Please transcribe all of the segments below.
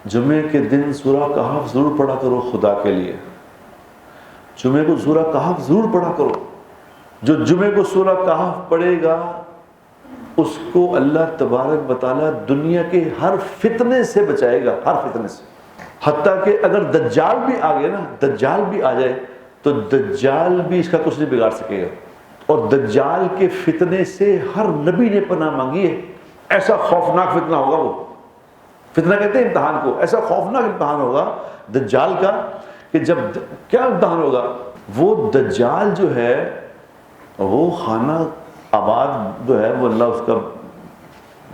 जुमे के दिन सूरह कहफ ज़रूर पढ़ा करो खुदा के लिए। जुमे को सूरह कहफ ज़रूर पढ़ा करो। जो जुमे को सूरह कहफ पढ़ेगा उसको अल्लाह तबारक व तआला दुनिया के हर फितने से बचाएगा, हर फितने से। हत्ता कि अगर दज्जाल भी आ गया ना, दज्जाल भी आ जाए तो दज्जाल भी इसका कुछ नहीं बिगाड़ सकेगा। और दज्जाल के फितने से हर नबी ने पनाह मांगी है। ऐसा खौफनाक फितना होगा, वो फितना कहते हैं इम्तहान को। ऐसा खौफनाक इम्तहान होगा दज्जाल का कि जब क्या इम्तहान होगा, वो दज्जाल जो है वो खाना आबाद जो है वो अल्लाह उसका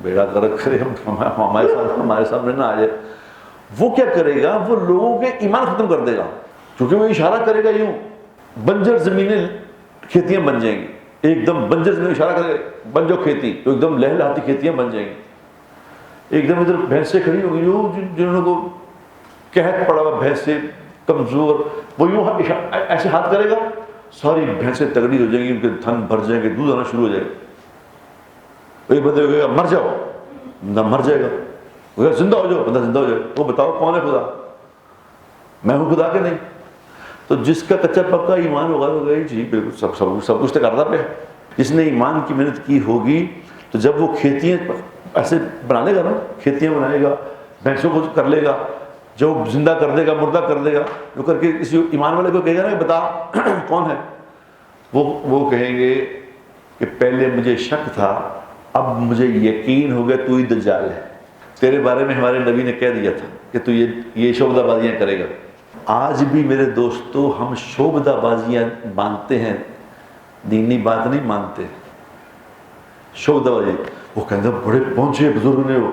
बेड़ा गर्क करे, हमारे सामने ना आ जाए। वो क्या करेगा, वो लोगों के ईमान खत्म कर देगा, क्योंकि वो इशारा करेगा यूं, बंजर जमीनें खेतियां बन जाएंगी, एकदम बंजर जमीन इशारा करेगा बन जाओ खेती, तो एकदम लहलहाती खेतियां बन जाएंगी। एकदम इधर भैंसें खड़ी होंगी, जिन्होंने को कहत पड़ा हुआ भैंस से कमजोर, वो यूं ऐसे हाथ करेगा, सारी भैंसें तगड़ी हो जाएंगी, उनके थन भर जाएंगे, दूध आना शुरू हो जाएगा। एक बंदे कहेगा मर जाओ, ना मर जाएगा, जिंदा हो जाओ, बंदा जिंदा हो जाएगा। वो बताओ कौन है खुदा? मैं हूं खुदा के नहीं? तो जिसका कच्चा पक्का ईमान होगा वो कहेगा जी बिल्कुल सब कुछ तो करता पे। जिसने ईमान की मेहनत की होगी तो जब वो खेतियाँ ऐसे बना लेगा ना, खेतियाँ बनाएगा, भैंसों को कर लेगा, जो जिंदा कर देगा, मुर्दा कर देगा, जो करके किसी ईमान वाले को कहेगा ना बता कौन है, वो कहेंगे कि पहले मुझे शक था, अब मुझे यकीन हो गया तू ही दज्जाल है। तेरे बारे में हमारे नबी ने कह दिया था कि तू ये शोबदाबाजियाँ करेगा। आज भी मेरे दोस्तों हम शोबदाबाजियाँ मानते हैं, दीनी बात नहीं मानते। शोबदाबाजी, वो कहते बड़े पहुँचे बुजुर्ग ने, वो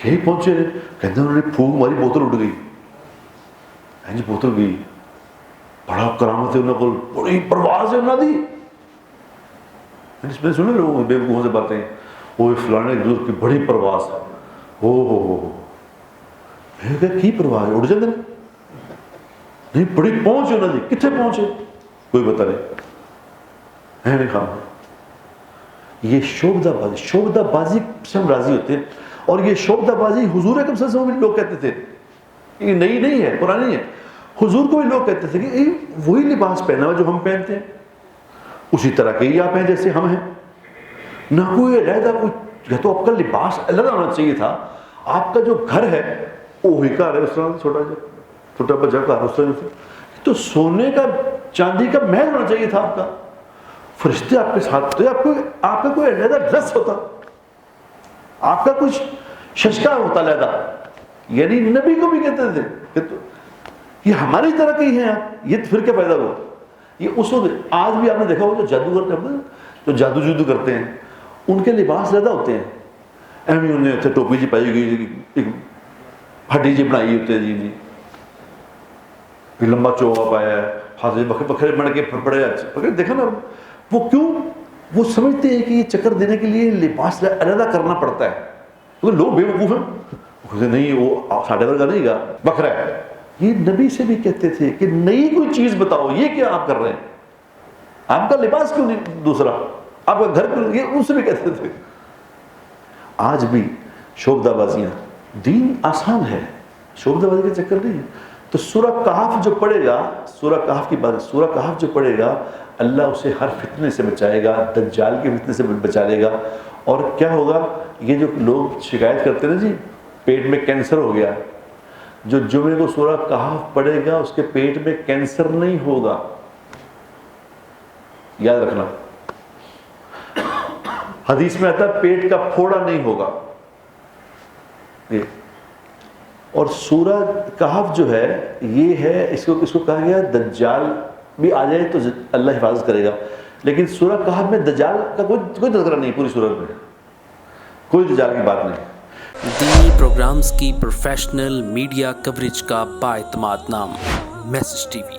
कहीं पहुँचे, कहते उन्होंने फूंक मारी, बोतल उठ गई। जी बोतल गई, बड़ा करामत है उन्होंने, बड़ी परवाज़ है उन्होंने दी। इसमें सुने लोग बेवकूफ़ों से बातें, वो फलाने बुजुर्ग की बड़ी परवाज़ है, हो की परवाह उड़ जाते नहीं, बड़ी पहुंच होना जी, कितने पहुंचे कोई बता नहीं है नहीं खाना। ये शोबदाबाजी से हम राजी होते हैं। और ये शोबदाबाजी हुजूर अकरम सल्लल्लाहु अलैहि वसल्लम लोग कहते थे, ये नई नहीं है, पुरानी है। हुजूर को भी लोग कहते थे कि वही लिबास पहना हुआ जो हम पहनते हैं, उसी तरह के ही आप हैं जैसे हम हैं, ना कोई अलहदा, कोई तो आपका लिबास अलग होना चाहिए था। आपका जो घर है वही घर है, उस तरह छोटा बच्चा घर उस तरह से, तो सोने का चांदी का महल होना चाहिए था आपका। फरिश्ते आपके साथ थे, आपका कोई अलहदा ड्रेस होता, आपका कुछ शशका होता अलहदा। यानी नबी को भी कहते थे कि तो ये हमारी तरह के ही हैं आप, ये फिर क्या फायदा हुआ। ये उस वक्त, आज भी आपने देखा हो जो जादूगर करते हैं, जो जादू करते हैं, उनके लिबास ज़्यादा होते हैं। एवं उन्हें टोपी जी पाई गई, एक हड्डी जी बनाई होती है जी, लंबा चौवा पाया है, हाथ से बखरे बन के बड़े देखा ना। वो क्यों? वो समझते हैं कि ये चक्कर देने के लिए लिबास अलग करना पड़ता है, क्योंकि लोग बेवकूफ़ हैं, नहीं वो साढ़े वर्गा नहीं गा, बकरा है। ये नबी से भी कहते थे कि नई कोई चीज़ बताओ, ये क्या आप कर रहे हैं, आपका लिबास क्यों नहीं दूसरा, आपका घर क्यों, ये उनसे भी कहते थे। आज भी शोबदाबाजियाँ, दीन आसान है, शोबदाबाजी का चक्कर नहीं है। तो सूरह कहफ जो पढ़ेगा, सूरह कहफ की बात, सूरह कहफ जो पढ़ेगा अल्लाह उसे हर फितने से बचाएगा, दज्जाल के फितने से बचा लेगा। और क्या होगा, ये जो लोग शिकायत करते हैं ना जी पेट में कैंसर हो गया, जो जुमे को सूरह कहफ पढ़ेगा उसके पेट में कैंसर नहीं होगा, याद रखना। हदीस में आता है पेट का फोड़ा नहीं होगा। और सूरह कहफ जो है ये है, इसको कहा गया दज्जाल भी आ जाए तो अल्लाह हिफाजत करेगा। लेकिन सूरह कहफ में दज्जाल का कोई तज़किरा नहीं, पूरी सूरत में कोई दज्जाल की बात नहीं। दीनी प्रोग्राम्स की प्रोफेशनल मीडिया कवरेज का बाएतमाद नाम मैसेज टीवी।